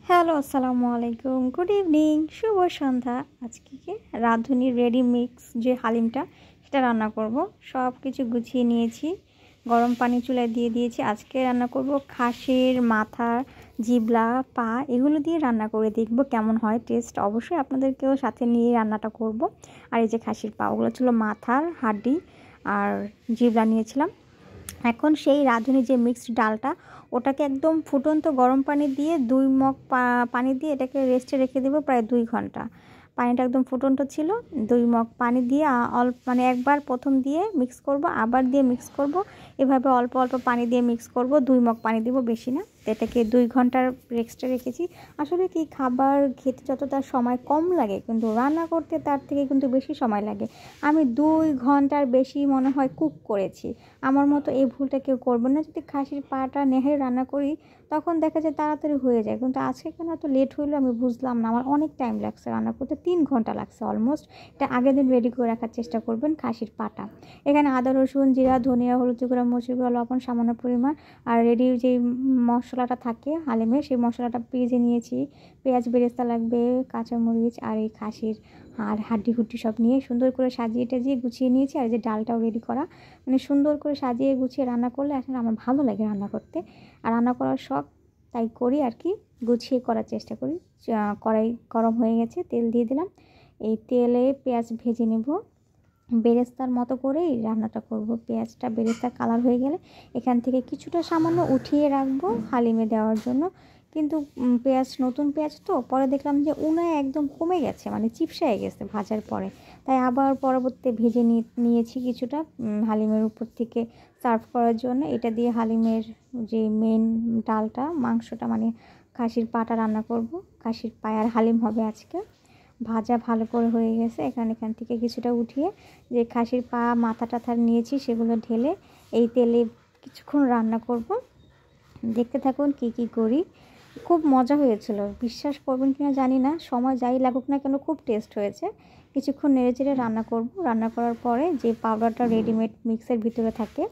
Hello, আসসালামু আলাইকুম, good evening, শুভ সন্ধ্যা। আজকে রাঁধুনির রেডি মিক্স যে হালিমটা সেটা রান্না করব। সব কিছু গুছিয়ে নিয়েছি, গরম পানি চুলায় দিয়ে দিয়েছি। আজকে রান্না করব খাসির মাথা, জিবলা, পা, এগুলো দিয়ে রান্না করে দেখব কেমন হয় টেস্ট। অবশ্যই আপনাদেরকেও সাথে নিয়ে রান্নাটা করব। আর এই যে খাসির পা, ওগুলো ছিল মাথার হাড্ডি, আর জিবলা নিয়েছিলাম। এখন সেই রাঁধুনি যে মিক্সড ডালটা, ওটাকে একদম ফুটন্ত গরম পানি দিয়ে 2 মগ পানি দিয়ে এটাকে রেস্টে রেখে দেবো প্রায় 2 ঘন্টা। পানিটা একদম ফুটন্ত ছিল। 2 মগ পানি দিয়ে অল্প একবার প্রথম দিয়ে মিক্স করব, আবার দিয়ে মিক্স করব, এভাবে অল্প অল্প পানি দিয়ে মিক্স করব। 2 মগ পানি দিব, বেশি না। এটাকে 2 ঘন্টার রেস্টে রেখেছি। আসলে কি, খাবার খেতে যতটা সময় কম লাগে, কিন্তু রান্না করতে তার থেকে কিন্তু বেশি সময় লাগে। আমি 2 ঘন্টার বেশি মনে হয় কুক করেছি। আমার মতো এই ভুলটা কেউ করবেন না। যদি খাসির পাটা নেহারি রান্না করি, তখন দেখা যায় তাড়াতাড়ি হয়ে যায়, কিন্তু আজকে কেন এত লেট হইলো আমি বুঝলাম না। আমার অনেক টাইম লাগছে রান্না করতে, 3 ঘন্টা লাগছে অলমোস্ট। এটা আগের দিন রেডি করে রাখার চেষ্টা করবেন খাসির পাটা। এখানে আদা, রসুন, জিরা, ধনিয়া, হলুদ গুঁড়া, মরিচের গুঁড়া, লবণ সামান্য পরিমাণ, আর রেডি যে মশলাটা থাকে হালিমের, সেই মশলাটা ভেজে নিয়েছি। পেঁয়াজ, বেরেস্তা লাগবে, কাঁচামরিচ, আর এই খাসির আর হাড্ডি হুড্ডি সব নিয়ে সুন্দর করে সাজিয়ে টাজিয়ে গুছিয়ে নিয়েছি। আর যে ডালটাও রেডি করা, সুন্দর করে সাজিয়ে গুছিয়ে রান্না করলে আসলে আমার ভালো লাগে রান্না করতে। আর রান্না করার শখ, তাই করি আর কি, গুছিয়ে করার চেষ্টা করি। কড়াই গরম হয়ে গেছে, তেল দিয়ে দিলাম। এই তেলে পেঁয়াজ ভেজে নেব, বেরেস্তার মতো করেই রান্নাটা করব। পেঁয়াজটা বেরেস্তার কালার হয়ে গেলে এখান থেকে কিছুটা সামান্য উঠিয়ে রাখবো হালিমে দেওয়ার জন্য। কিন্তু পেঁয়াজ, নতুন পেঁয়াজ তো, পরে দেখলাম যে উনায় একদম কমে গেছে, চিপসায় গেছে ভাজার পরে। তাই আবার পরবর্তী ভেজে নিয়েছি কিছুটা হালিমের উপর থেকে সার্ভ করার জন্য। এটা দিয়ে হালিমের যে মেন ডালটা, মাংসটা, খাসির পাটা রান্না করব। খাসির পায়ার হালিম হবে আজকে। ভাজা ভালো করে হয়ে গেছে। এখান থেকে কিছুটা উঠিয়ে যে খাসির পা, মাথা টাথা নিয়েছি, সেগুলো ঢেলে এই তেলে কিছুক্ষণ রান্না করব। দেখতে থাকুন কি করি। খুব মজা হয়েছিল, বিশ্বাস করবেন কিনা জানি না। সময় যাই লাগুক না কেন, খুব টেস্ট হয়েছে। কিছুক্ষণ নেড়েচেড়ে রান্না করব। রান্না করার পরে যে পাউডারটা রেডিমেড মিক্সের ভিতরে থাকে,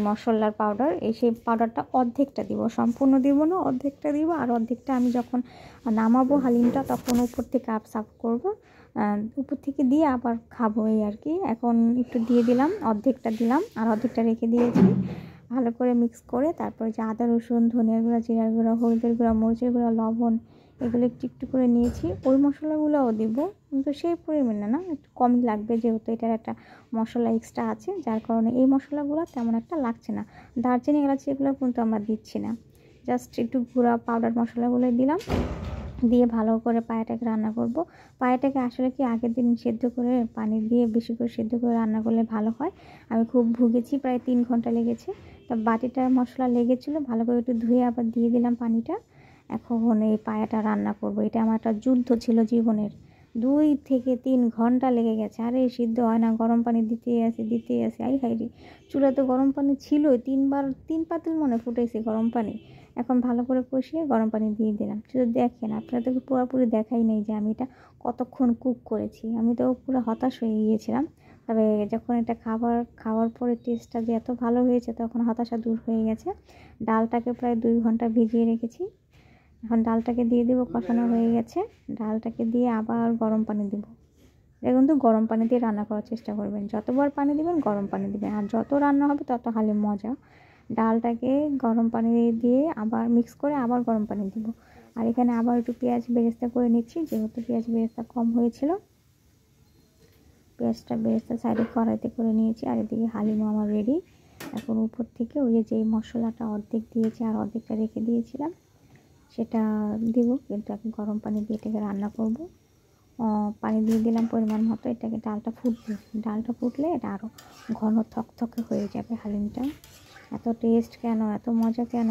মশলার পাউডার, সেই পাউডারটা অর্ধেকটা দিব, সম্পূর্ণ দিব না, অর্ধেকটা দিব। আর অর্ধেকটা আমি যখন নামাবো হালিমটা, তখন উপর থেকে সার্ভ করবো। উপর থেকে দিয়ে আবার খাবো, এই আর কি। এখন একটু দিয়ে দিলাম, অর্ধেকটা দিলাম, আর অর্ধেকটা রেখে দিয়েছি। ভালো করে মিক্স করে তারপরে যে আদা, রসুন, ধনিয়ার গুঁড়া, জিরার গুঁড়া, হলুদের গুঁড়া, মরিচের গুঁড়া, লবণ, এগুলো একটু একটু করে নিয়েছি। ওই মশলাগুলোও দিব, কিন্তু সেই পরিমাণে না, একটু কমই লাগবে, যেহেতু এটার একটা মশলা এক্সট্রা আছে, যার কারণে এই মশলাগুলো তেমন একটা লাগছে না। দারচিনি, এলাচি এগুলো কিন্তু আমরা দিচ্ছি না, জাস্ট একটু গুঁড়া পাউডার মশলাগুলো দিলাম। দিয়ে ভালো করে পায়াটাকে রান্না করব। পায়াটাকে আসলে কি, আগের দিন সেদ্ধ করে পানি দিয়ে বেশি করে সেদ্ধ করে রান্না করলে ভালো হয়। আমি খুব ভুগেছি, প্রায় 3 ঘন্টা লেগেছে। তা বাটিটা মশলা লেগেছিলো, ভালো করে একটু ধুয়ে আবার দিয়ে দিলাম পানিটা। এখন এই পায়াটা রান্না করব। এটা আমার একটা যুদ্ধ ছিল জীবনের। 2 থেকে 3 ঘন্টা লেগে গেছে। আরে সিদ্ধ হয় না, গরম পানি দিতেই আসি। আই হাই রে, চুলাতে গরম পানি ছিলই, 3 পাতিল মনে ফুটেছে গরম পানি। এখন ভালো করে কষিয়ে গরম পানি দিয়ে দিলাম। শুধু দেখেন, আপনাদেরকে পুরোপুরি দেখাই নেই যে আমি এটা কতক্ষণ কুক করেছি। আমি তো পুরো হতাশ হয়ে গিয়েছিলাম। তবে যখন এটা খাওয়ার পরে টেস্টটা যে এত ভালো হয়েছে, তখন হতাশা দূর হয়ে গেছে। ডালটাকে প্রায় 2 ঘন্টা ভিজিয়ে রেখেছি। এখন ডালটাকে দিয়ে দেবো, কষানো হয়ে গেছে। ডালটাকে দিয়ে আবার গরম পানি দেবো। এটা কিন্তু গরম পানি দিয়ে রান্না করার চেষ্টা করবেন। যতবার পানি দিবেন গরম পানি দিবেন, আর যত রান্না হবে তত হালিম মজা। ডালটাকে গরম পানি দিয়ে আবার মিক্স করে আবার গরম পানি দিব। আর এখানে আবার একটু পেঁয়াজ বেরেস্তা করে নিচ্ছি, যেহেতু পেঁয়াজ বেরেস্তা কম হয়েছিল। বেরেস্তা সাইডে কড়াইতে করে নিয়েছি। আর এদিকে হালিমও আমার রেডি। এখন উপর থেকে ওই যে মশলাটা অর্ধেক দিয়েছি আর অর্ধেকটা রেখে দিয়েছিলাম, সেটা দিব। কিন্তু এখন গরম পানি দিয়ে এটাকে রান্না করব। পানি দিয়ে দিলাম পরিমাণ মতো। এটাকে ডালটা ফুটলে এটা আরও ঘন থকথকে হয়ে যাবে হালিমটা। এত টেস্ট কেন, এত মজা কেন,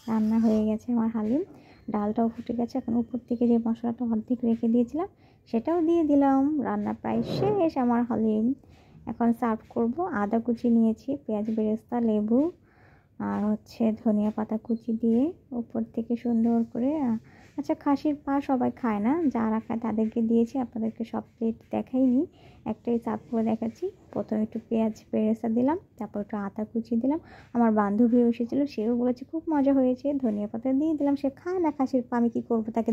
রান্না হয়ে গেছে আমার হালিম। ডালটাও ফুটে গেছে। এখন উপর থেকে যে মশলাটা অর্ধেক রেখে দিয়েছিলাম, সেটাও দিয়ে দিলাম। রান্না প্রায় শেষ আমার হালিম। এখন সার্ভ করব। আদা কুচি নিয়েছি, পেঁয়াজ বেরেস্তা, লেবু, আর ধনিয়া পাতা কুচি দিয়ে উপর থেকে সুন্দর করে আচ্ছা, খাসির পা সবাই খায় না, যারা খায় তাদেরকে দিয়েছি। আপনাদেরকে সব প্লেট দেখাইনি, একটাই সার্ভ করে দেখাচ্ছি। প্রথমে একটু পেঁয়াজ বেরেস্তা দিলাম, তারপর একটু আদা কুচি দিলাম। আমার বান্ধবীও এসেছিলো, সেও বলেছে খুব মজা হয়েছে। ধনিয়া পাতা দিয়ে দিলাম। সে খায় না খাসির পা, আমি কী করবো তাকে।